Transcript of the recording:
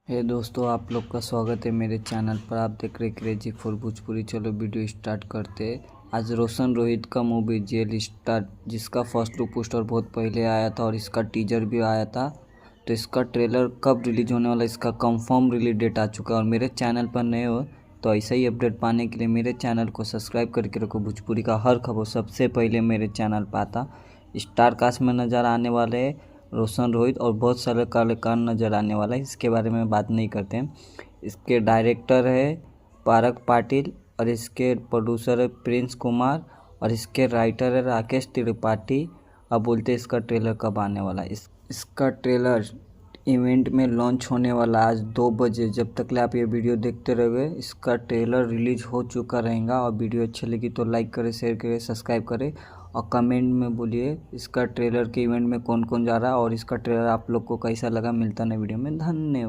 हे दोस्तों, आप लोग का स्वागत है मेरे चैनल पर। आप देख रहे क्रेजी फॉर भोजपुरी। चलो वीडियो स्टार्ट करते हैं। आज रोशन रोहित का मूवी जेल स्टार्ट, जिसका फर्स्ट लुक पोस्टर बहुत पहले आया था और इसका टीजर भी आया था। तो इसका ट्रेलर कब रिलीज होने वाला, इसका कंफर्म रिलीज डेट आ चुका है। और मेरे चैनल पर नए हो तो ऐसा ही अपडेट पाने के लिए मेरे चैनल को सब्सक्राइब करके रखो। भोजपुरी का हर खबर सबसे पहले मेरे चैनल पर आता। स्टार कास्ट में नज़र आने वाले रोशन रोहित और बहुत सारे कलाकार नज़र आने वाला है। इसके बारे में बात नहीं करते हैं। इसके डायरेक्टर है पारक पाटिल और इसके प्रोड्यूसर है प्रिंस कुमार और इसके राइटर है राकेश त्रिपाठी। अब बोलते हैं इसका ट्रेलर कब आने वाला है। इसका ट्रेलर इवेंट में लॉन्च होने वाला आज 2 बजे। जब तक ले आप ये वीडियो देखते रहोगे इसका ट्रेलर रिलीज हो चुका रहेगा। और वीडियो अच्छी लगी तो लाइक करें, शेयर करें, सब्सक्राइब करें और कमेंट में बोलिए इसका ट्रेलर के इवेंट में कौन कौन जा रहा है और इसका ट्रेलर आप लोग को कैसा लगा। मिलता है नए वीडियो में। धन्यवाद।